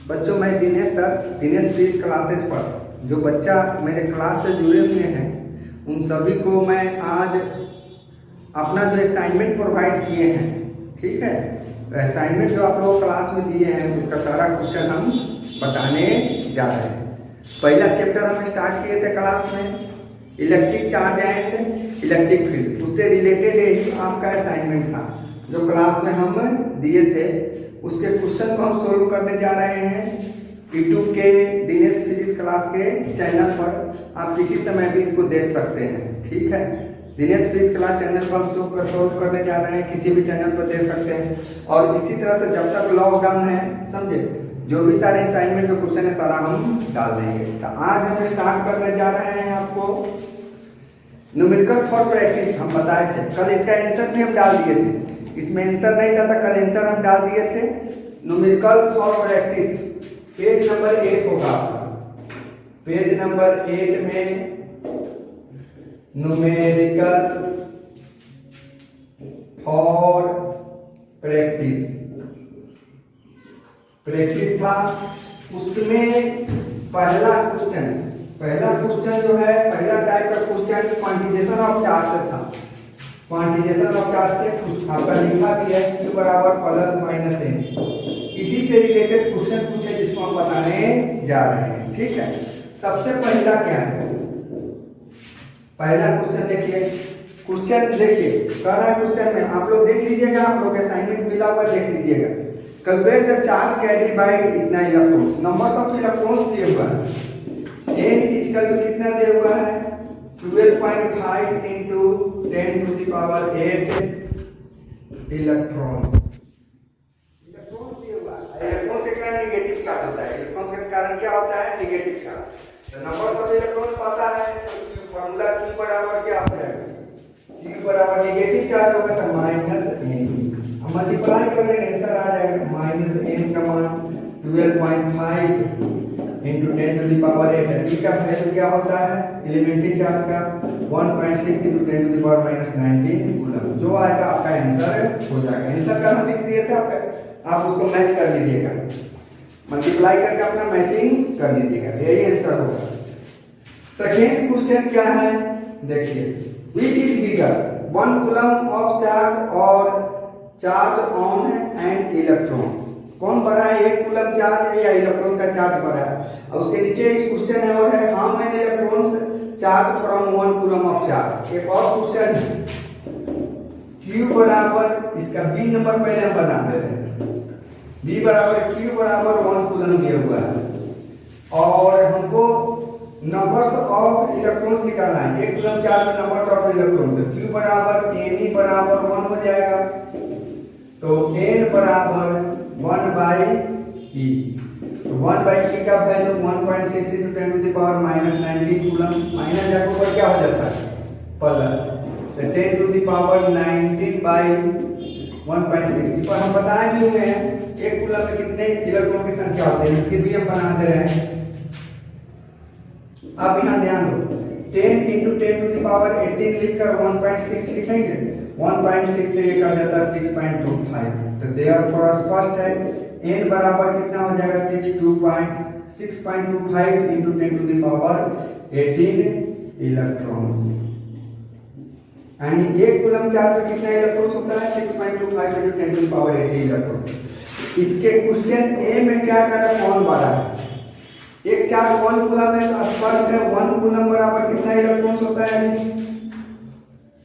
बच्चों, मैं Dinesh sir, Dinesh physics classes पर जो बच्चा मेरे क्लास से जुड़े हुए हैं उन सभी को मैं आज अपना जो असाइनमेंट प्रोवाइड किए हैं, ठीक है, असाइनमेंट जो आप लोग क्लास में दिए हैं उसका सारा क्वेश्चन हम बताने जा रहे हैं। पहला चैप्टर हम स्टार्ट किए थे क्लास में, electric charge and electric field, उससे रिलेटेड यही आपका असाइनमेंट था जो क्लास में हम दिए थे। उसके क्वेश्चन को हम सोल्व करने जा रहे हैं यूट्यूब के दिनेश फिजिक्स क्लास के चैनल पर। आप किसी समय भी इसको देख सकते हैं, ठीक है। दिनेश फिजिक्स क्लास चैनल पर हम सोल्व करने जा रहे हैं, किसी भी चैनल पर देख सकते हैं। और इसी तरह से जब तक लॉकडाउन है, समझे, जो भी सारे असाइनमेंट का क्वेश्चन है सारा हम डाल देंगे। तो आज हम स्टार्ट करने जा रहे हैं आपको न्यूमेरिकल फॉर प्रैक्टिस। हम बताए थे कल, इसका आंसर भी हम डाल दिए थे, इसमें आंसर नहीं था तो कल आंसर हम डाल दिए थे। Numerical for practice page number 8 होगा आपका। पेज नंबर 8 में न्यूमेरिकल फॉर प्रैक्टिस था, उसमें पहला क्वेश्चन जो है, पहला टाइप का क्वेश्चन क्वांटिजेशन ऑफ चार्ज से था। क्वांटिजेशन ऑफ चार्ज से आपका लिखा भी है Q बराबर प्लस माइनस n। इसी से रिलेटेड क्वेश्चन पूछे जिसको हम बताने जा रहे हैं, ठीक है। सबसे पहला क्या है, पहला क्वेश्चन देखिए, कह रहा है क्वेश्चन में, आप लोग देख लीजिएगा, आप लोग असाइनमेंट मिला हुआ देख लीजिएगा। Calculate the charge carry by इतना इलेक्ट्रॉन्स, नंबर्स ऑफ इलेक्ट्रॉन्स दिए हुआ है। n इक्वल टू कितना दिया हुआ है, 12.5 into 10 to the power 8 electrons दिए हुआ है। इलेक्ट्रॉन से क्या नेगेटिव चार्ज होता है, इलेक्ट्रॉन्स के कारण क्या होता है, नेगेटिव चार्ज। तो नंबर्स ऑफ इलेक्ट्रॉन पता है तो फार्मूला Q बराबर क्या हो जाएगा, Q बराबर नेगेटिव चार्ज होगा तो माइनस n, हम मल्टीप्लाई कर देंगे आंसर आ जाएगा माइनस n का मान 12.5 into 10 to the power 8 है। का वैल्यू क्या होता है एलिमेंट्री चार्ज का, 1.6 into 10 to the power minus 19 coulomb. जो आएगा आपका आंसर हो जाएगा। आंसर का हम लिख दिए थे आपका, आप उसको मैच कर लीजिएगा, मल्टीप्लाई करके अपना मैचिंग कर लीजिएगा, यही आंसर होगा। सेकेंड क्वेश्चन क्या है देखिए, which is bigger 1 coulomb of charge और चार्ज ऑन एंड इलेक्ट्रॉन, कौन बड़ा है, 1 कूलम चार्ज है या इलेक्ट्रॉन का चार्ज बड़ा है। और उसके नीचे इस क्वेश्चन है और है how many electrons charge from 1 coulomb of charge. एक और क्वेश्चन है Q बराबर, इसका B नंबर पहले हम बना देते हैं, B बराबर Q बराबर 1 कूलम दिया हुआ है और हमको नंबर्स ऑफ इलेक्ट्रॉन्स निकालना है। 1 कूलम चार्ज में नंबर ऑफ इलेक्ट्रॉन्स, तो Q बराबर Ne बराबर 1 हो जाएगा, तो N बराबर 1 by E, तो 1 by E का value 1.6 into 10 to the power minus 19 coulomb, minus जाकर ऊपर क्या हो जाता है प्लस, तो 10 to the power 19 by 1.6। पर हम बताए भी हुए हैं 1 कूलम में कितने इलेक्ट्रॉन की संख्या होती है, फिर भी हम बना दे रहे हैं। अब यहाँ ध्यान दो, 10 into 10 to the power 18 लिखकर 1.6 लिखेंगे, 1.6 से ये कर देता है 6.25, तो देयरफॉर स्पष्ट है n बराबर कितना हो जाएगा 6.25 into 10 to the power 18 electrons. यानी 1 कूलम चार्ज में कितना इलेक्ट्रॉन्स होता है 6.25 into 10 to the power 18 electrons. इसके क्वेश्चन ए में क्या करा, कौन बड़ा है, एक चार्ज 1 कूलम है तो स्पष्ट है 1 कूलम बराबर कितना इलेक्ट्रॉन्स होता है,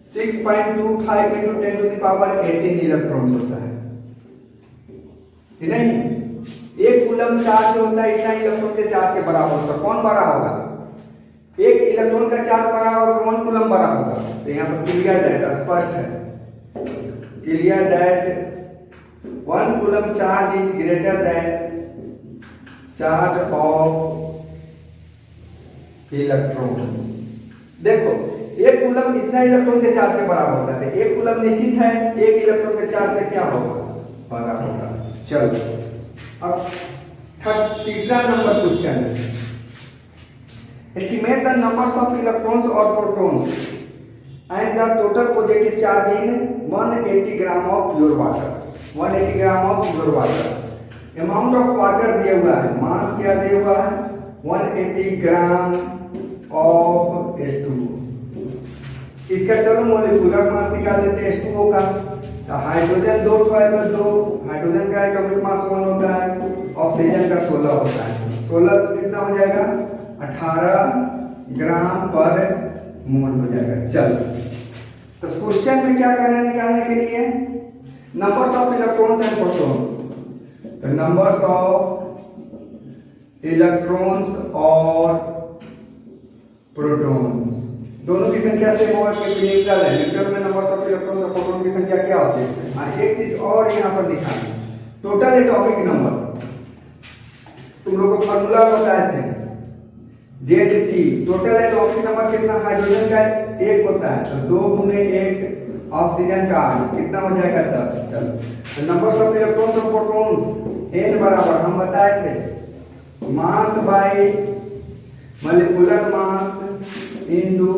6.25 into 10 to the power 18 electrons होता है कि नहीं। 1 कूलम चार्ज जो होता है इतना इलेक्ट्रॉन के चार्ज के बराबर होता है, कौन बड़ा होगा, 1 इलेक्ट्रॉन का चार्ज बड़ा होगा, 1 कूलम बड़ा होगा। तो यहाँ पर क्लियर दैट स्पष्ट है, clear that 1 coulomb charge is greater than charge of electron. देखो 1 कूलम इतना इलेक्ट्रॉन के चार्ज के बराबर होता है, 1 कूलम निश्चित है 1 इलेक्ट्रॉन के चार्ज से क्या होगा, बड़ा होगा। चलो अब तीसरा नंबर क्वेश्चन है, estimate the numbers of electrons और protons and the total positive charge in 180 gram of pure water, 180 gram of pure water. Amount of water दिया हुआ है, मास क्या दिया हुआ है 180 ग्राम ऑफ H2O। इसका चलो मोलिकुलर मास निकाल लेते हैं H2O का। तो हाइड्रोजन 2 है तो 2, हाइड्रोजन का एटॉमिक मास 1 होता है, ऑक्सीजन का 16 होता है। 16 कितना हो जाएगा 18 ग्राम पर मोल हो जाएगा। चलो तो क्वेश्चन में क्या करना है निकालने के लिए, numbers of electrons and protons. तो नंबर्स ऑफ इलेक्ट्रॉन्स और प्रोटॉन्स दोनों की संख्या सेम होगा कि न्यूट्रल है। न्यूट्रल में नंबर्स ऑफ इलेक्ट्रॉन्स और प्रोटॉन की संख्या क्या होती है। हाँ एक चीज और यहाँ पर लिखा है, टोटल एटॉमिक नंबर तुम लोग को फॉर्मूला बताए थे ZT, टोटल एटॉमिक नंबर कितना, हाइड्रोजन का 1 होता है तो 2 गुने 1, ऑक्सीजन का 8 कितना हो जाएगा 10। चलो नंबर्स ऑफ इलेक्ट्रॉन्स और प्रोटॉन्स n बराबर हम बताए थे mass by molecular mass into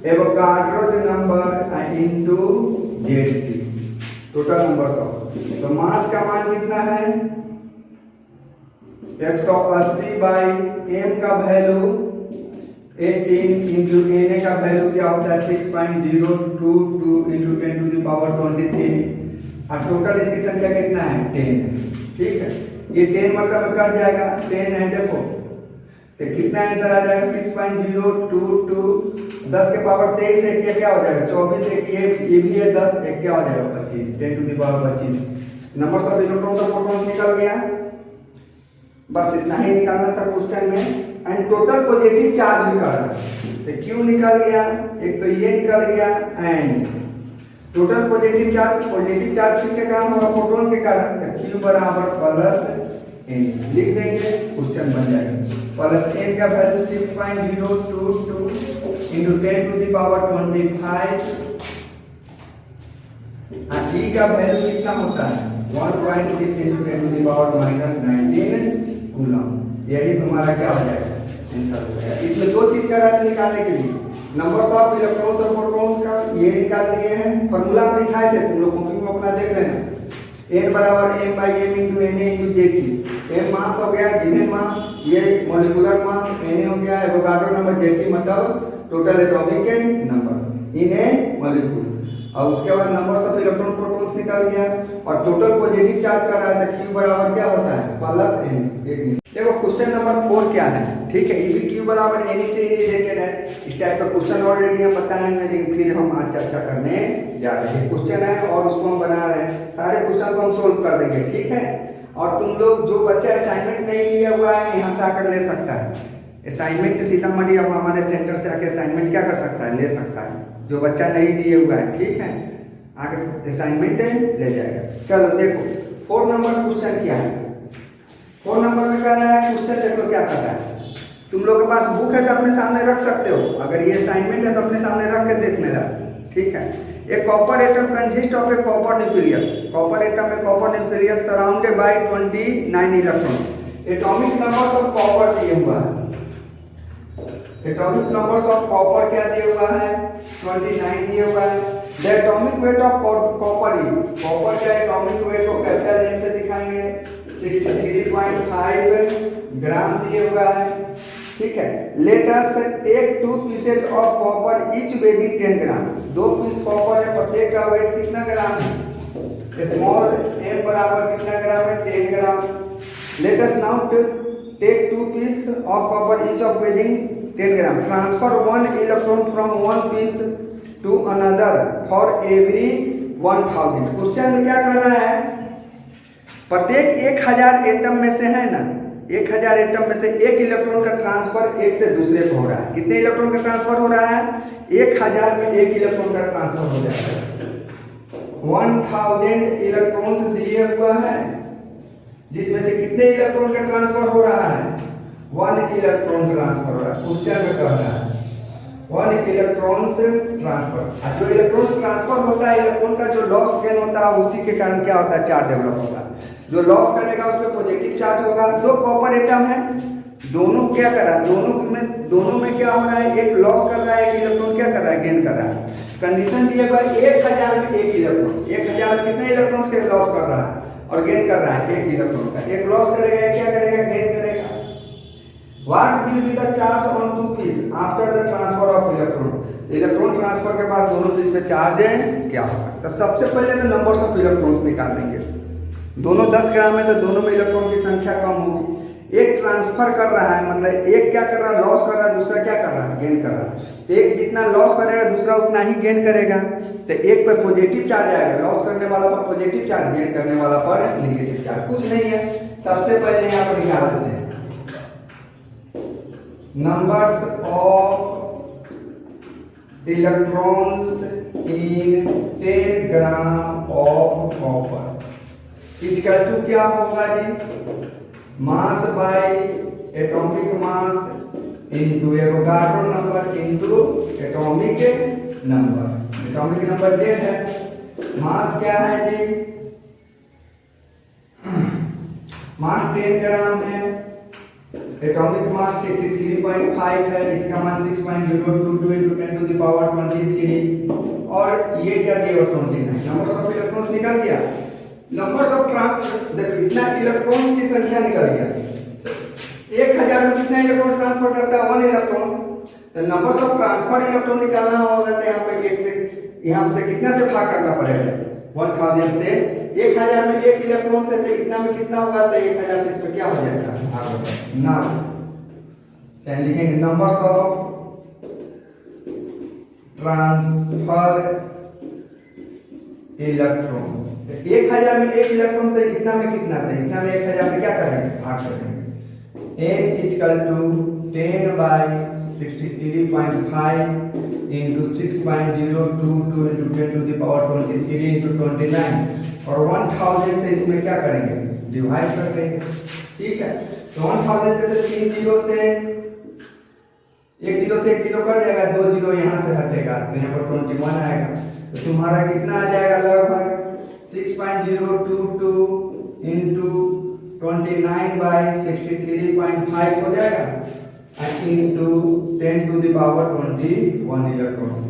Avogadro number into ZT, total numbers of. तो मास का मान कितना है 180 बाई m का वैल्यू 18 इंटू Na का वैल्यू क्या होता है 6.022 इंटू 10 टू द पावर 23 और टोटल इसकी संख्या कितना है 10। ठीक है, ये 10 मतलब कट जाएगा 10 है देखो, तो कितना आंसर आ जाएगा 6.022, 10 के पावर 23 है क्या क्या हो जाएगा 24 है, ये भी है 10 एक क्या हो जाएगा 25, 10 to the power 25। Numbers of electrons और प्रोटॉन्स निकल गया, बस इतना ही निकालना था क्वेश्चन में। एंड टोटल पॉजिटिव चार्ज निकालना, तो Q निकल गया, एक तो ये निकल गया एंड टोटल पॉजिटिव चार्ज किसके कारण होगा प्रोटॉन के कारण, तो Q बराबर प्लस n लिख देंगे, क्वेश्चन बन जाएगा। प्लस n का value 6.022 into 10 to the power 25 और E का वैल्यू कितना होता है 1.6 into 10 to the power -19 coulomb. यही तुम्हारा क्या हो जाएगा आंसर हो जाएगा। इसमें दो चीज का रहा निकालने के लिए, नंबर्स ऑफ इलेक्ट्रॉन्स और प्रोटॉन्स का ये निकाल लिए हैं, फार्मूला में लिखाए थे तुम लोग कॉपी में अपना देख लेना। n बराबर m by m into Na into Zt। m मास हो गया गिवन मास, ये मॉलिक्यूलर मास, Na हो गया एवोगाड्रो नंबर, Zt मतलब total atomic number in A molecule. और उसके बाद नंबर्स ऑफ इलेक्ट्रॉन प्रोटॉन्स निकल गया और टोटल पॉजिटिव चार्ज का रहा था Q बराबर क्या होता है प्लस n। देखो क्वेश्चन नंबर 4 क्या है, ठीक है, ये भी Q बराबर n से रिलेटेड है। इस टाइप का क्वेश्चन ऑलरेडी हम बताए हैं, लेकिन फिर हम आज चर्चा करने जा रहे हैं। क्वेश्चन है और उसको हम बना रहे हैं, सारे क्वेश्चन को हम सोल्व कर देंगे, ठीक है। और तुम लोग जो बच्चा असाइनमेंट नहीं लिया हुआ है यहाँ से आकर ले सकता है, असाइनमेंट सीतामढ़ी अब हमारे सेंटर से आके असाइनमेंट क्या कर सकता है ले सकता है, जो बच्चा नहीं लिए हुआ है, ठीक है, आगे असाइनमेंट ले जाएगा। चलो देखो 4 नंबर क्वेश्चन क्या है, 4 नंबर में कह रहा है क्वेश्चन देखो क्या कर रहा है। तुम लोग के पास बुक है तो अपने सामने रख सकते हो, अगर ये असाइनमेंट है तो अपने सामने रख के देखने लगा, ठीक है। A copper atom consist of a copper nucleus, copper atom में copper nucleus surrounded by 29 electrons. Atomic numbers of copper दिए हुआ है, एटॉमिक नंबर्स ऑफ कॉपर क्या दिया हुआ है 29 दिया हुआ है। The atomic weight of copper is, copper का एटॉमिक वेट को कैपिटल एम से दिखाएंगे 63.5 ग्राम दिया हुआ है, ठीक है। Let us take 2 pieces of copper each weighing 10 gram, 2 piece copper है, प्रत्येक का वेट कितना ग्राम है, स्मॉल m बराबर कितना ग्राम है 10 gram. Let us now take 2 piece of copper each of weighing 10 gram, transfer 1 electron from 1 piece to another for every 1000। Question में क्या कर रहा है, प्रत्येक 1000 एटम में से है ना, 1000 एटम में से एक इलेक्ट्रॉन का ट्रांसफर एक से दूसरे को हो रहा है। कितने इलेक्ट्रॉन का ट्रांसफर हो रहा है 1000 में एक इलेक्ट्रॉन का ट्रांसफर हो जाता है। 1000 इलेक्ट्रॉन्स दिए हुआ है, जिसमें से कितने इलेक्ट्रॉन का ट्रांसफर हो रहा है 1 इलेक्ट्रॉन ट्रांसफर हो रहा है। क्वेश्चन में कह रहा है 1 इलेक्ट्रॉन से ट्रांसफर, जो इलेक्ट्रॉन ट्रांसफर होता है इलेक्ट्रॉन का जो लॉस गेन होता है उसी के कारण क्या होता है चार्ज डेवलप होता है। जो लॉस करेगा उस पर पॉजिटिव चार्ज होगा। 2 कॉपर एटम है, दोनों क्या कर रहा है, दोनों में क्या हो रहा है, एक लॉस कर रहा है, एक इलेक्ट्रॉन क्या कर रहा है गेन कर रहा है। कंडीशन दिए हुआ 1000 में एक इलेक्ट्रॉन, 1000 में कितने इलेक्ट्रॉन्स के लॉस कर रहा है और गेन कर रहा है एक इलेक्ट्रॉन का, एक लॉस करेगा, एक क्या करेगा, गेन करेगा। What will be the charge on two piece after the transfer of electron, electron transfer के बाद दोनों पीस पे चार्ज है क्या होगा। तो सबसे पहले तो नंबर्स ऑफ इलेक्ट्रॉन्स निकाल लेंगे। दोनों 10 ग्राम है तो दोनों में इलेक्ट्रॉन की संख्या कम होगी। एक ट्रांसफर कर रहा है मतलब एक क्या कर रहा है, लॉस कर रहा है, दूसरा क्या कर रहा है, गेन कर रहा है। एक जितना लॉस करेगा दूसरा उतना ही गेन करेगा। तो एक पर पॉजिटिव चार्ज आएगा, लॉस करने वाला पर पॉजिटिव चार्ज, गेन करने वाला पर नेगेटिव चार्ज। कुछ नहीं है, सबसे पहले यहाँ पर निकाल देते हैं numbers of electrons in 10 gram of copper equal to क्या होगा जी, mass by atomic mass into Avogadro number into atomic number. Atomic number Z है, मास क्या है जी, मास 10 ग्राम है, एटॉमिक मास 63.5 है, इसका मान 6.022 into 10 to the power 23 और ये क्या दिया 29। नंबर्स ऑफ इलेक्ट्रॉन्स निकल गया। नंबर्स ऑफ ट्रांसफर देखो इतना इलेक्ट्रॉन्स की संख्या निकल गया। 1000 में कितना इलेक्ट्रॉन ट्रांसफर करता है, 1 इलेक्ट्रॉन्स। तो नंबर्स ऑफ ट्रांसफर इलेक्ट्रॉन निकालना होगा तो यहाँ पे 1 से यहाँ से कितना से भाग करना पड़ेगा, 1000 से। 1000 में 1 इलेक्ट्रॉन से तो इतना में कितना होगा, तो 1000 से इस पे क्या हो जाएगा, भाग होगा ना। चाहे लिखेंगे नंबर्स ऑफ ट्रांसफर इलेक्ट्रॉन्स। 1000 में 1 इलेक्ट्रॉन तो इतना में कितना था, इतना में 1000 से क्या करेंगे, भाग करेंगे। n equal to 10 by 63.5 into 6.022 into 10 to the power 23 into 29 और 1000 से इसमें क्या करेंगे, डिवाइड कर देंगे। ठीक है, तो 1000 से तो 3 जीरो से 1 जीरो से 1 जीरो कट जाएगा, 2 जीरो यहाँ से हटेगा तो यहाँ पर 21 आएगा। तो तुम्हारा कितना आ जाएगा, लगभग 6.022 into 29 by 63.5 हो जाएगा into 10 to the power 21 electrons.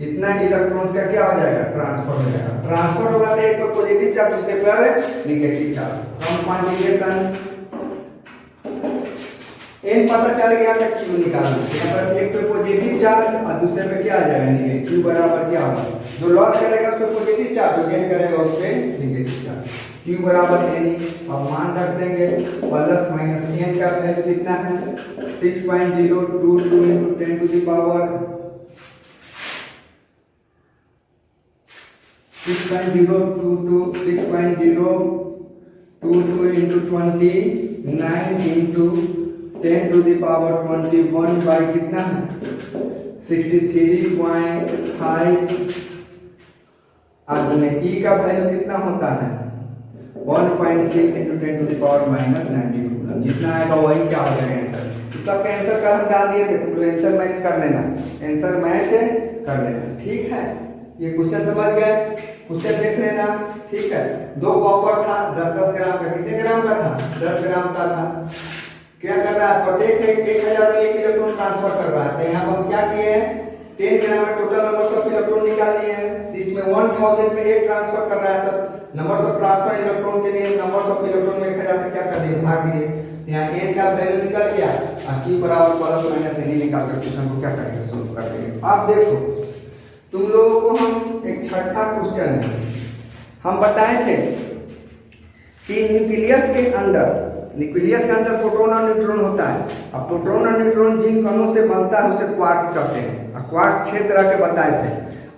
इतना इलेक्ट्रॉन्स का क्या हो जाएगा, ट्रांसफर हो जाएगा। ट्रांसफर होगा तो एक पर पॉजिटिव चार्ज उसके पर negative charge. From quantification n पता चल गया तो q निकालना। यहाँ पर एक पे पॉजिटिव चार्ज और दूसरे पे क्या आ जाएगा, नेगेटिव। q बराबर क्या होगा, जो लॉस करेगा उस पे पॉजिटिव चार्ज, जो गेन करेगा उस पे नेगेटिव चार्ज। q बराबर n, अब मान रख देंगे प्लस माइनस n का वैल्यू कितना है, 6.022 into 10 to the power 6.022 into 29 into 10 to the power 21 by कितना है, 63.5। आगे e का वैल्यू कितना होता है, 1.6 into 10 to the power minus 90। जितना आएगा वही क्या हो जाएगा आंसर। इस सब का आंसर कल हम डाल दिए थे, तुम लोग आंसर मैच कर लेना, आंसर मैच कर लेना। ठीक है, ये क्वेश्चन समझ गए, क्वेश्चन देख लेना। ठीक है, 2 कॉपर था 10-10 ग्राम का, कितने ग्राम का था, 10 ग्राम का था। क्या कर रहा है, प्रत्येक 1000 में 1 इलेक्ट्रॉन ट्रांसफर कर रहा है। तो यहाँ पर हम क्या किए हैं, 10 ग्राम में टोटल नंबर्स ऑफ इलेक्ट्रॉन निकाल लिए हैं। इसमें 1000 में 1 ट्रांसफर कर रहा है, तो नंबर्स ऑफ ट्रांसफर इलेक्ट्रॉन के लिए नंबर्स ऑफ इलेक्ट्रॉन में 1000 से क्या कर दिए, भाग दिए। यहाँ n का वैल्यू निकल गया और q बराबर प्लस माइनस n निकाल कर क्वेश्चन को क्या करेंगे, सोल्व कर देंगे। अब देखो तुम लोगों को हम एक छठा क्वेश्चन है, हम बताए थे कि न्यूक्लियस के अंदर प्रोटॉन और न्यूट्रॉन होता है। अब प्रोटॉन और न्यूट्रॉन जिन कणों से बनता है उसे क्वार्ट्स कहते हैं। और क्वार्ट्स 6 तरह के बताए थे।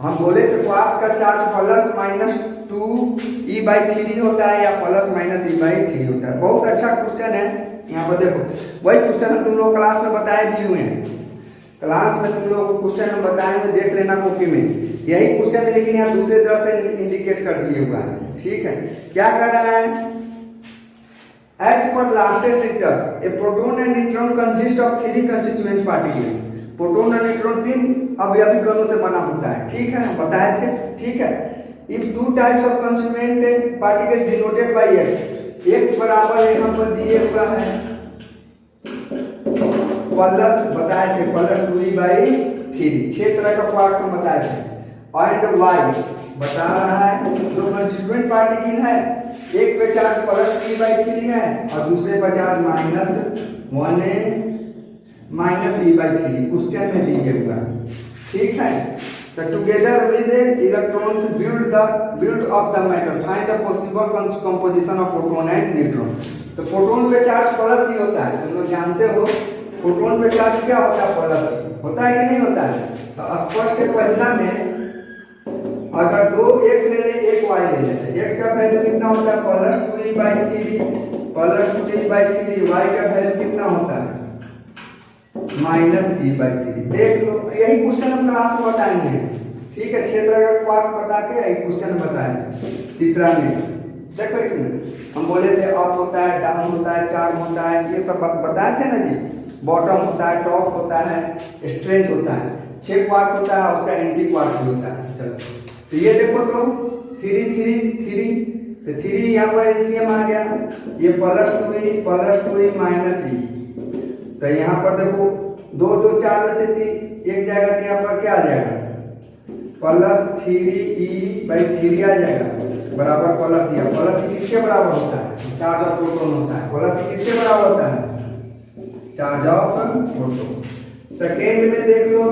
हम बोले थे क्वार्ट्स का चार्ज प्लस माइनस 2e/3 होता है या प्लस माइनस e/3 होता है। बहुत अच्छा क्वेश्चन है। यहाँ पर देखो वही क्वेश्चन हम तुम लोग क्लास में बताए भी हुए हैं। क्लास में तुम लोगों को क्वेश्चन हम बताए हुए, देख लेना कॉपी में। यही क्वेश्चन है लेकिन यहाँ दूसरे तरह से इंडिकेट कर दिए हुआ है। ठीक है, क्या कर रहा है, As per latest research, a proton and neutron consist of 3 constituent particles. Proton और न्यूट्रॉन 3 अवयवी कणों से बना होता है। ठीक है, बताए थे। ठीक है, if 2 types of constituent particles denoted by x, x बराबर यहाँ पर दिए हुआ है प्लस, बताए थे प्लस 2e/3। 6 तरह का क्वार्ट्स हम बताए थे। और y बता रहा है, जो कंस्टिट्यूएंट पार्टिकल है एक पे चार्ज +3/3 है और दूसरे पे चार्ज -1/3 क्वेश्चन में दिए हुआ है। ठीक है, तो together with electrons build of the matter find the possible composition of proton and neutron। तो प्रोटॉन पे चार्ज प्लस ही होता है, तुम लोग जानते हो प्रोटॉन पे चार्ज क्या होता है, प्लस होता है कि नहीं होता है। तो स्पष्ट पहला में अगर 2 x ले ले 1 y ले लेते, x का वैल्यू कितना होता है +2e/3 y का वैल्यू कितना होता है -e/3। देख लो, यही क्वेश्चन हम क्लास में बताएंगे। ठीक है, क्षेत्र अगर क्वार्क बता के यही क्वेश्चन बताएंगे। तीसरा में देखो हम बोले थे अप होता है, डाउन होता है, चार्ज होता है, ये सब बताए थे ना जी। बॉटम होता है, टॉप होता है, स्ट्रेच होता है, 6 क्वार्क होता है, उसका एंटी क्वार्क भी होता है। चलो तो ये देखो तो 3 3 3 तो 3 यहाँ पर एलसीएम आ गया, ये +2e -e। तो यहाँ पर देखो 2 2 4 में से 3 एक जाएगा तो यहाँ पर क्या आ जाएगा +3e/3 आ जाएगा बराबर प्लस किसके बराबर होता है, चार्ज ऑफ प्रोटॉन होता है। प्लस किसके बराबर होता है, चार्ज ऑफ प्रोटॉन। सेकेंड में देख लो,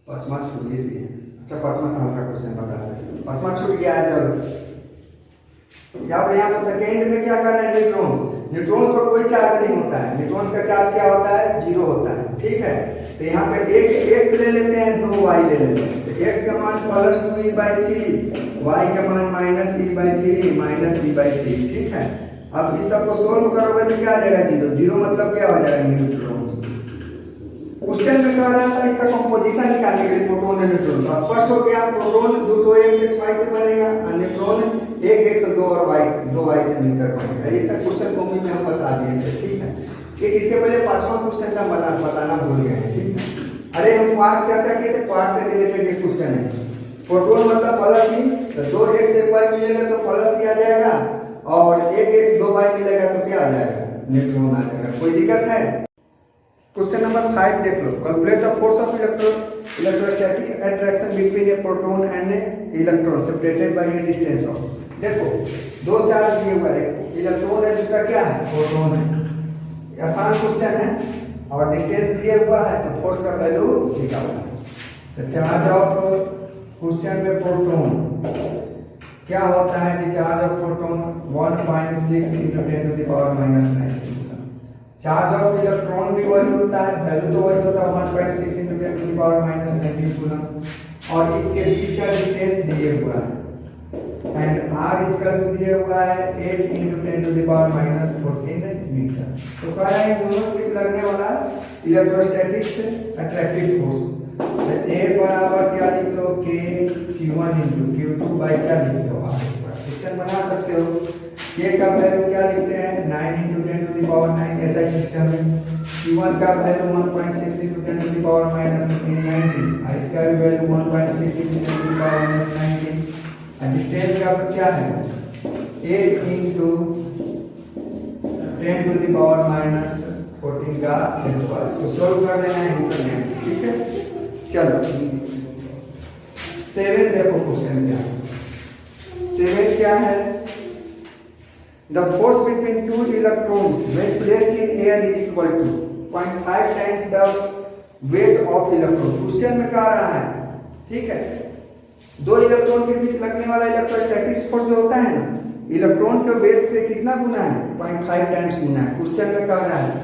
पांचवा छूट गई थी। अच्छा पांचवा का क्वेश्चन बता रहे, पांचवा छूट गया है। चलो यहाँ पर सेकेंड में क्या कर रहे हैं, न्यूट्रॉन्स पर कोई चार्ज नहीं होता है। न्यूट्रॉन्स का चार्ज क्या होता है, 0 होता है। ठीक है, तो यहाँ पे एक x ले लेते हैं, 2 y ले लेते हैं। तो x का मान +2e/3, y का मान -e/3 ठीक है। अब इस सब को सोल्व करोगे तो क्या आ जाएगा 0 मतलब क्या हो जाएगा न्यूट्रॉन। क्वेश्चन में कह रहा था इसका कंपोजिशन निकालने के लिए प्रोटॉन और न्यूट्रॉन। तो स्पष्ट हो गया, प्रोटॉन 2 x y से बनेगा और न्यूट्रॉन 1 x 2 y से मिलकर बनेगा। ये सब क्वेश्चन कॉपी में हम बता दिए थे। ठीक है, कि इसके पहले पांचवा क्वेश्चन था बताना भूल गए। ठीक है, अरे हम क्वार्क चर्चा किए थे, क्वार्क से रिलेटेड एक क्वेश्चन है। प्रोटॉन मतलब प्लस ही, तो 2 x 1 y मिलेगा तो प्लस ही आ जाएगा, और 1 x 2 y मिलेगा तो क्या आ जाएगा, न्यूट्रॉन आ जाएगा। कोई दिक्कत है। क्वेश्चन नंबर 5 देख लो, calculate the force of electrostatic attraction between a proton and electron separated by a distance of. देखो 2 चार्ज दिए हुए हैं, इलेक्ट्रॉन है, दूसरा क्या है प्रोटॉन है। आसान क्वेश्चन है और डिस्टेंस दिया हुआ है, तो फोर्स का वैल्यू निकालना है। तो चार्ज ऑफ क्वेश्चन में प्रोटॉन क्या होता है कि charge of proton 1.6 × 10⁻⁻⁹। Charge of electron भी वही होता है, वैल्यू तो वही होता है 1.6 × 10⁻⁻⁹ कूलम। और इसके बीच का डिस्टेंस दिए हुआ है एंड r इक्वल टू दिया हुआ है 8 × 10⁻⁻14 मीटर। तो कह रहा है दोनों के बीच लगने वाला इलेक्ट्रोस्टैटिक्स अट्रैक्टिव फोर्स। तो A बराबर क्या लिखते हो, k q1 × q2 बाय क्या लिखते हो r²। क्वेश्चन बना सकते हो। k का वैल्यू क्या लिखते हैं 9 × 10⁹ ऐसा सिस्टम है। q1 का वैल्यू 1.6 × 10⁻⁻19 और इसका भी वैल्यू 1.6 × 10⁻⁻19। डिस्टेंस का क्या है 8 × 10⁻⁻14 का स्क्वायर। इसको सॉल्व कर लेना है आंसर में। ठीक है, चलो 7 देखो क्वेश्चन क्या है। 7 क्या है, the force between 2 electrons when placed in air is equal to 0.5 times the weight of electron. Question में कह रहा है, ठीक है, 2 इलेक्ट्रॉन के बीच लगने वाला इलेक्ट्रोस्टैटिक फोर्स जो होता है ना, इलेक्ट्रॉन के वेट से कितना गुना है 0.5 टाइम्स गुना है। क्वेश्चन में कह रहा है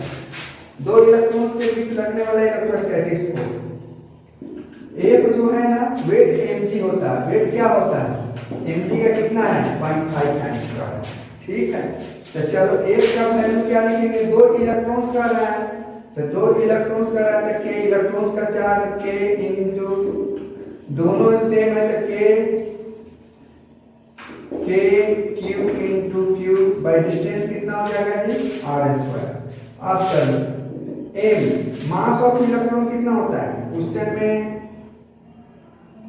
2 इलेक्ट्रॉन्स के बीच लगने वाला इलेक्ट्रोस्टैटिक फोर्स, एक जो है ना वेट mg होता है। वेट क्या होता है mg का कितना है 0.5 टाइम्स का। ठीक है, तो चलो एक का वैल्यू क्या लिखेंगे, 2 इलेक्ट्रॉन्स का रहा है, तो 2 इलेक्ट्रॉन्स का रहा है तो k इलेक्ट्रॉन्स का चार्ज k इनटू दोनों सेम है तो k q into q by distance कितना हो जाएगा जी r²। अब चलो m मास ऑफ इलेक्ट्रॉन कितना होता है, क्वेश्चन में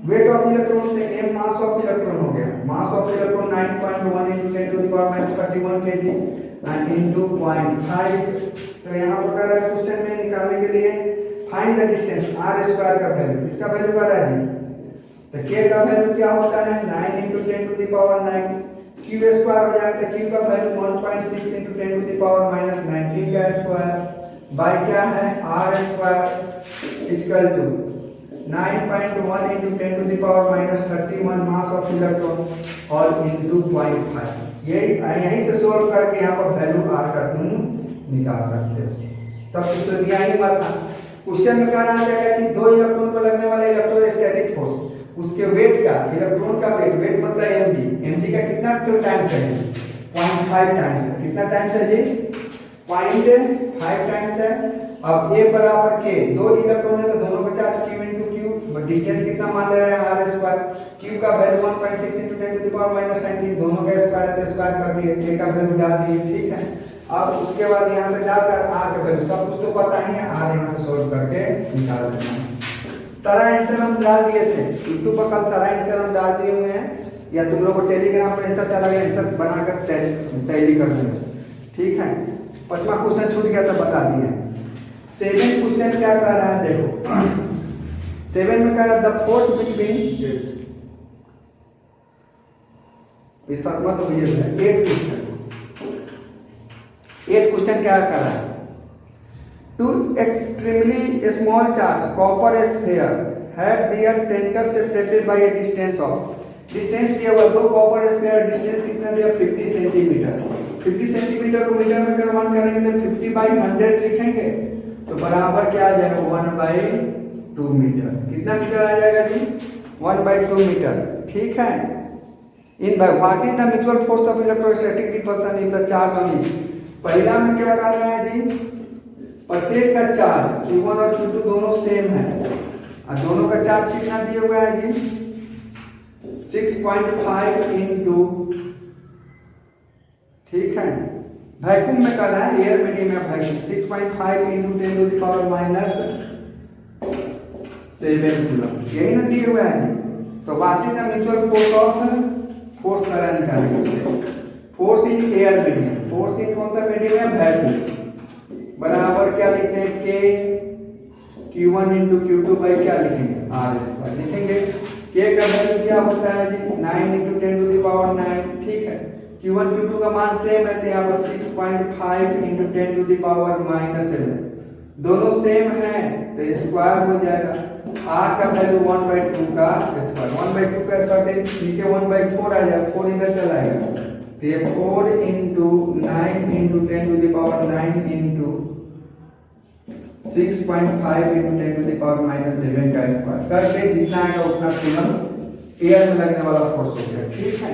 वेट ऑफ इलेक्ट्रॉन तो m मास ऑफ इलेक्ट्रॉन हो गया। मास of electron 9.1 × 10⁻31 kg and into 0.5। तो यहाँ पर कह रहा है क्वेश्चन में निकालने के लिए फाइंड द डिस्टेंस r² का वैल्यू। किसका वैल्यू कर रहा है जी तो k का वैल्यू क्या होता है 9 into 10 to the power 9, q square हो जाएगा तो q का value 1.6 into 10 to the power minus 19 का स्क्वायर बाय क्या है r square equal to 9.1 into 10 to the power minus 31 mass of electron और इंटू 0.5। यही से सोल्व करके यहाँ पर वैल्यू r का तुम निकाल सकते हो। सब कुछ तो दिया ही हुआ था। क्वेश्चन में क्या रहा है कि दो इलेक्ट्रॉन पर लगने वाला इलेक्ट्रोस्टैटिक फोर्स, उसके वेट का, इलेक्ट्रॉन का वेट मतलब mg का कितना टाइम्स है 0.5 टाइम्स है। कितना टाइम्स है जी 0.5 टाइम्स है। अब a बराबर k, दो इलेक्ट्रॉन है तो दोनों का charge q into q, distance कितना मान ले रहे हैं r स्क्वायर, q का value 1.6 into 10 to the power minus 19, दोनों का स्क्वायर है तो स्क्वायर कर दिए, k का वैल्यू डाल दिए, ठीक है। अब उसके बाद यहाँ से डालकर r का वैल्यू सब कुछ तो पता ही है, r यहाँ से सोल्व करके निकाल देना है। सारा आंसर हम डाल दिए थे यूट्यूब पर, कल सारा आंसर हम डाल दिए हुए हैं, या तुम लोग को टेलीग्राम पर आंसर चला गया, आंसर बनाकर टैली कर देना, ठीक है। 5वां क्वेश्चन छूट गया था बता दिए। 7 क्वेश्चन क्या कह रहा है देखो 7 में कह रहा है द फोर्स बिटवीन, इस मत तो ये है 8 क्वेश्चन क्या कर रहा है, two extremely small charge copper sphere have their centre separated by a distance of, distance दिया हुआ दो कॉपर स्फीयर, डिस्टेंस कितना दिया 50 सेंटीमीटर। 50 सेंटीमीटर को मीटर में कन्वर्ट करेंगे तो 50/100 लिखेंगे तो बराबर क्या आ जाएगा 1/2 मीटर। कितना मीटर आ जाएगा जी 1/2 मीटर, ठीक है। In by what is the mutual force of electrostatic repulsion if the charge on it. पहला में क्या कह रहा है जी प्रत्येक का चार्ज q1 और q2 दोनों सेम है और दोनों का चार्ज कितना दिया हुआ है जी 6.5 इंटू, ठीक है। वैक्यूम में कर रहा है, एयर मीडियम में vacuum 6.5 into 10 to the power minus 7 coulomb, यही ना दिए हुआ है जी। तो what is the mutual force of, force करा निकालेंगे, force in air medium, force in कौन सा मीडियम है वैक्यूम, बराबर क्या लिखते हैं k q1 into q2 by क्या लिखेंगे r स्क्वायर लिखेंगे। k का वैल्यू क्या होता है जी 9 इंटू 10 टू द पावर 9, ठीक है। q1 q2 का मान सेम है तो यहाँ पर 6.5 into 10 to the power minus 7, दोनों सेम है तो स्क्वायर हो जाएगा। r का वैल्यू 1/2 का स्क्वायर, 1/2 का स्क्वायर नीचे 1/4 आ जाएगा, 4 इधर चला आएगा तो ये 4 into 9 into 10 to the power 9 into 6.5 into 10 to the power minus 7 का स्क्वायर करके जितना आएगा उतना कूलम एयर में लगने वाला फोर्स हो गया, ठीक है।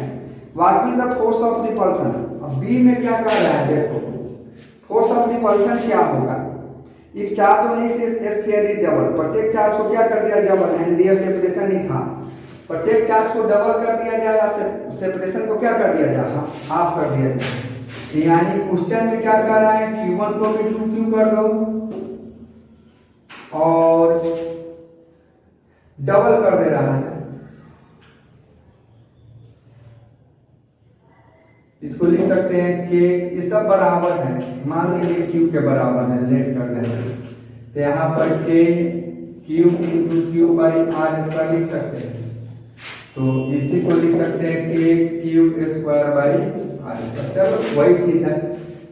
What is the force of repulsion. अब बी में क्या कह रहा है देखो फोर्स ऑफ रिपल्शन क्या होगा, if charge on sphere is double, प्रत्येक चार्ज को क्या कर दिया डबल एंड देयर सेपरेशन ही था, प्रत्येक चार्ज को डबल कर दिया जाए, सेपरेशन को क्या कर दिया जाए हाफ कर दिया जाए। यानी क्वेश्चन में क्या कर रहा है q1 को भी 2q कर दो और डबल कर दे रहा है, इसको लिख सकते हैं कि ये सब बराबर है, मान लीजिए q के बराबर है, लेट कर देंगे तो यहाँ पर k q into q by r square लिख सकते हैं, तो इसी को लिख सकते हैं कि q square by r square, चलो वही चीज है।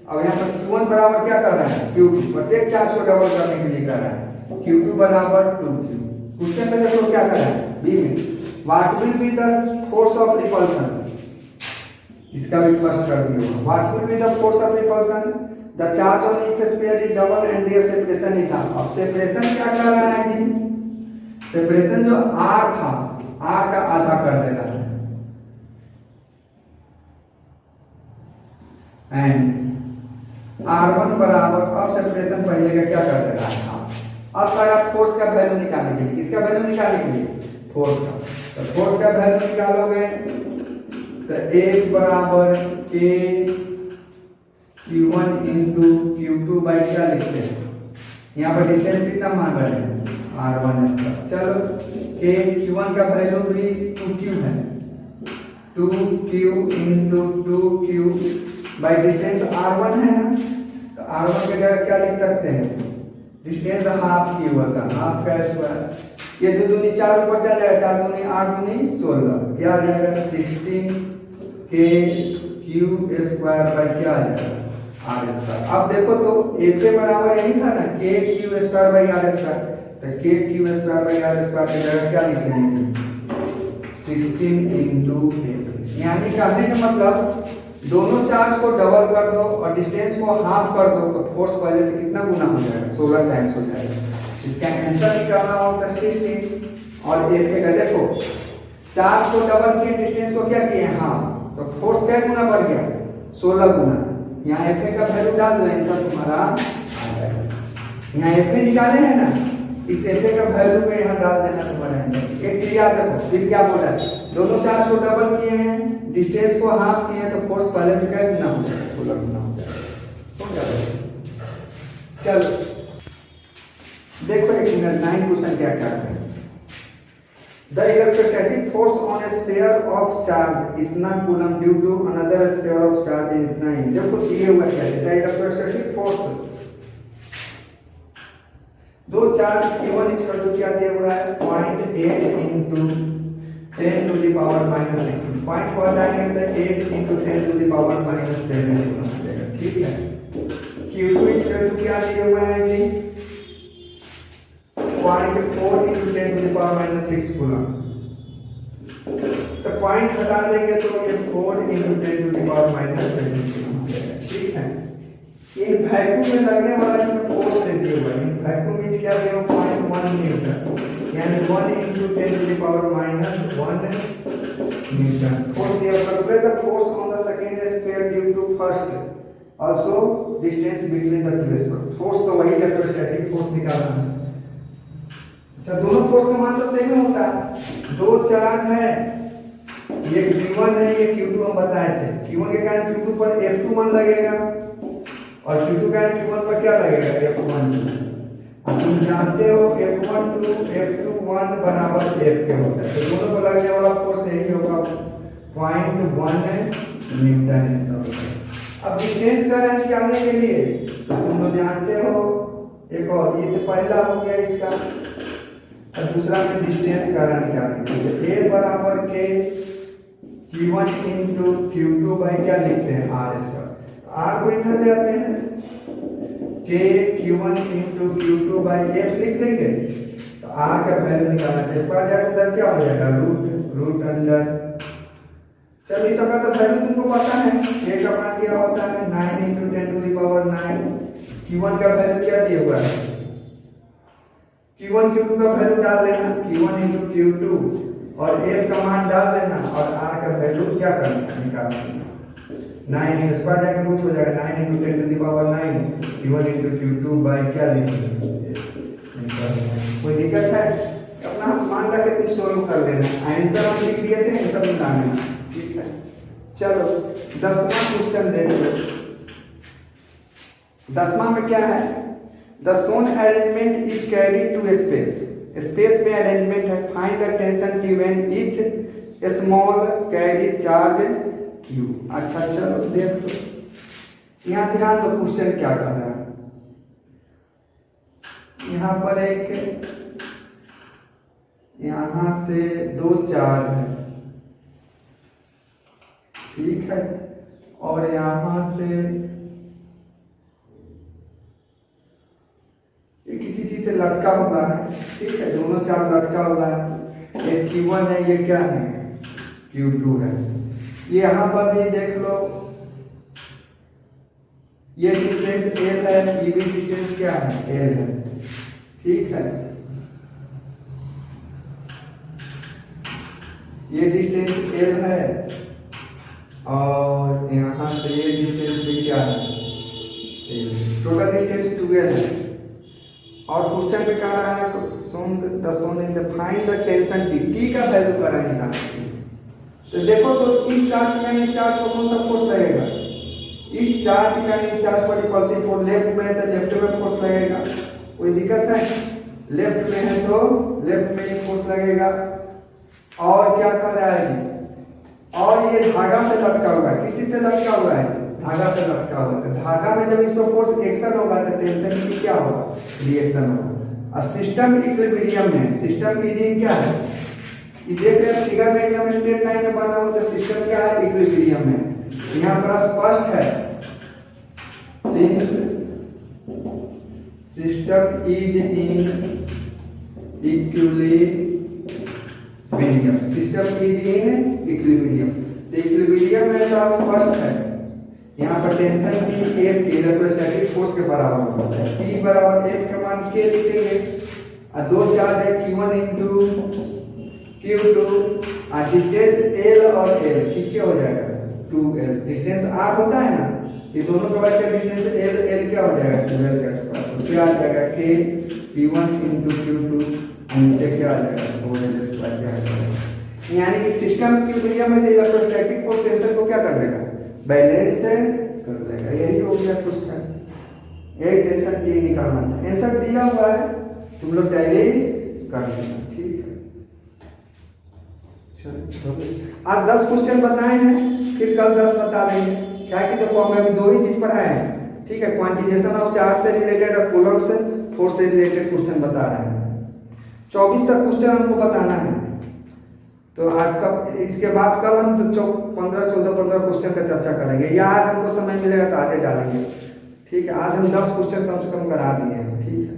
अब यहाँ पर q1 बराबर क्या कर रहा है q2, प्रत्येक चार्ज को डबल करने के लिए कर रहा है, q2 बराबर 2q। क्वेश्चन में देखो क्या कर रहा है बी में what will be the force of repulsion, इसका भी फर्स्ट कर दिया, what will be the force of repulsion, the charge on each sphere is double and their separation is half. अब सेपरेशन क्या कर रहा है जी, सेपरेशन जो r था r का आधा कर दे रहा है एंड r1 बराबर, अब सेपरेशन पहले का क्या कर दे रहा है हाफ। अब अगर फोर्स का वैल्यू निकालने के लिए, किसका वैल्यू निकालने के लिए फोर्स का, तो फोर्स का वैल्यू निकालोगे तो एक बराबर k q1 into q2 by क्या लिखते हैं, यहाँ पर डिस्टेंस कितना मान रहे हैं r1 स्क्वायर। चलो k q1 का वैल्यू भी 2q है, 2q into 2q by distance r1 है ना, तो r1 की जगह क्या लिख सकते हैं डिस्टेंस हाफ क्यू होता है, हाफ का स्क्वायर। ये दो दूनी 4 ऊपर चल जाएगा, 4 दूनी 8 दूनी 16, क्या आ जाएगा 16 के क्यू स्क्वायर बाई क्या आ जाएगा आर स्क्वायर। अब देखो तो ए के बराबर यही था ना, K Q square by R square, तो K Q square by R square की जगह क्या लिख देंगे 16 इंटू ए। यानी कहने का मतलब दोनों चार्ज को डबल कर दो और डिस्टेंस को हाफ कर दो तो फोर्स पहले से कितना गुना हो जाएगा 16 टाइम्स हो जाएगा। इसका आंसर निकालना होगा 16 और एक का देखो चार्ज को डबल किए डिस्टेंस को क्या किए हाफ, तो फोर्स क्या गुना बढ़ गया 16 गुना। यहाँ एफ का वैल्यू डाल दो, आंसर तुम्हारा आ जाएगा। यहाँ एफ निकाले हैं ना, इस एफ का वैल्यू पे यहाँ डाल देना तुम्हारा आंसर। एक चीज याद रखो, फिर क्या बोला दोनों चार्ज को डबल किए हैं डिस्टेंस को हाफ किए तो फोर्स पहले से क्या गुना हो जाएगा 16 गुना हो जाएगा। चलो देखो एक मिनट 9 क्वेश्चन क्या कहते हैं। The electrostatic force on a sphere of charge इतना coulomb due to another sphere of charge is इतना ही। देखो दिए हुआ क्या है, द इलेक्ट्रोस्टैटिक फोर्स दो चार्ज Q1 इक्वल टू क्या दिया हुआ है 0.8 into 10 to the power minus 6। Point को हटाएंगे तो 8 into 10 to the power minus 7 हो जाएगा, ठीक है। Q2 इक्वल टू क्या दिए हुए हैं जी 0.4 into 10 to the power minus 6 coulomb. तो पॉइंट हटा देंगे तो ये 4 into 10 to the power minus 7 coulomb हो जाएगा, ठीक है। इन वैक्यूम में लगने वाला इसमें फोर्स दे दिया हुआ है, इन वैक्यूम में क्या दिया हुआ 0.1 न्यूटन, यानी 1 into 10 to the power minus 1 newton. Force दिया हुआ है the force on the second sphere due to first also distance between the two sphere. Force तो वही इलेक्ट्रोस्टैटिक फोर्स निकालना है। अच्छा दोनों फोर्स का मान तो सेम होता है, दो चार्ज है, ये Q1 है ये Q2 हम बताए थे। Q1 के कारण Q2 पर F21 लगेगा और Q2 का Q1 पर क्या लगेगा F12। अब तुम जानते हो F12 F21 बराबर F के होता है, तो दोनों पर लगने वाला फोर्स यही होगा 0.1 न्यूटन आंसर होगा। अब डिस्टेंस का रेंज निकालने के लिए तो तुम लोग जानते हो एक और, ये तो पहला हो गया इसका और दूसरा में डिस्टेंस का रेंज निकालने के लिए A बराबर के Q1 into Q2 बाई क्या लिखते हैं R स्क्वायर। R को इधर ले आते हैं के Q1 into Q2 by F लिख देंगे तो R का वैल्यू निकालना है, स्क्वायर जाकर उधर क्या हो जाएगा रूट अंडर। चलिए इस सबका तो वैल्यू तुमको पता है, A का मान क्या होता है 9 into 10 to the power 9। Q1 का वैल्यू क्या दिया हुआ है Q1 Q2 का वैल्यू डाल देना Q1 into Q2 और F का मान डाल देना और R का वैल्यू क्या करना है निकालना। 9 स्क्वायर जाकर रूट हो जाएगा 9 into 10 to the power 9 Q1 into Q2 by क्या लिखेंगे। कोई दिक्कत है अपना मान रख के तुम सोल्व कर लेना, आंसर हम लिख दिए थे आंसर निकालना, ठीक है। चलो 10वां क्वेश्चन देख लो। 10वां में क्या है, the shown arrangement is carry to space, space में अरेंजमेंट है, find the tension given each small carry charge Q. अच्छा चलो देख लो, यहाँ ध्यान दो क्वेश्चन क्या कर रहा है। यहाँ पर एक यहां से दो चार्ज है, ठीक है, और यहां से ये किसी चीज से लटका हुआ है, ठीक है, दोनों चार्ज लटका हुआ है। ये Q1 है, ये क्या है Q2 है। ये यहां पर भी देख लो, ये डिस्टेंस L है, ये भी डिस्टेंस क्या है L है, ठीक है। ये डिस्टेंस L है और यहां से ये डिस्टेंस भी क्या है L, टोटल डिस्टेंस 12 है। और क्वेश्चन में कह रहा है फाइंड द टेंशन T का वैल्यू करा निकालना। तो देखो तो इस चार्ज का इस चार्ज पर कौन सा फोर्स लगेगा, इस चार्ज का इस चार्ज पर रिपल्सिव फोर्स, लेफ्ट में है तो लेफ्ट में फोर्स लगेगा, कोई दिक्कत है, लेफ्ट में है तो लेफ्ट में ही फोर्स लगेगा। और क्या कर रहा है, और ये धागा से लटका हुआ है, किसी से लटका हुआ है धागा से लटका हुआ है। धागा में जब इसको फोर्स एक्शन होगा तो टेंशन की क्या होगा, रिएक्शन होगा। और सिस्टम इक्विलिब्रियम में, सिस्टम की क्या है, ये देख रहे हैं फिगर में एकदम स्ट्रेट लाइन में बना हुआ, तो सिस्टम क्या है, इक्विलिब्रियम में। यहाँ पर स्पष्ट है, since system is in equilibrium, system is in equilibrium, तो इक्विलिब्रियम में तो स्पष्ट है। यहाँ पर tension T F electrostatic force के बराबर होता है। T बराबर F का मान K लिखेंगे, और दो चार्ज है Q1 इंटू Q2, और डिस्टेंस L और L किसके हो जाएगा, 2L। डिस्टेंस R होता है ना, ये दोनों का वर्ग का डिस्टेंस L, L क्या हो जाएगा, 12 का स्क्वायर। तो क्या आ जाएगा, K Q1 इंटू Q2, और नीचे क्या आ जाएगा, 4L स्क्वायर क्या आ जाएगा। यानी कि सिस्टम इक्विलिब्रियम में इलेक्ट्रोस्टैटिक फोर्स टेंशन को क्या कर देगा, बैलेंस कर लेगा। यही हो गया क्वेश्चन, एक टेंशन की निकालना था। आंसर दिया हुआ है, तुम लोग डायरी कर लेना, ठीक है। चलो आज 10 क्वेश्चन बताए हैं, फिर कल 10 बता देंगे। क्या कि देखो हम अभी 2 ही चीज पढ़ाए हैं, ठीक है। क्वांटिजेशन ऑफ चार्ज से रिलेटेड और कूलम्ब से फोर्स से रिलेटेड क्वेश्चन बता रहे हैं। 24 तक क्वेश्चन हमको बताना है, तो आज का इसके बाद कल हम 15 क्वेश्चन का चर्चा करेंगे, या आज हमको समय मिलेगा तो आगे डालेंगे, ठीक है। आज हम 10 क्वेश्चन कम से कम करा दिए हैं, ठीक है।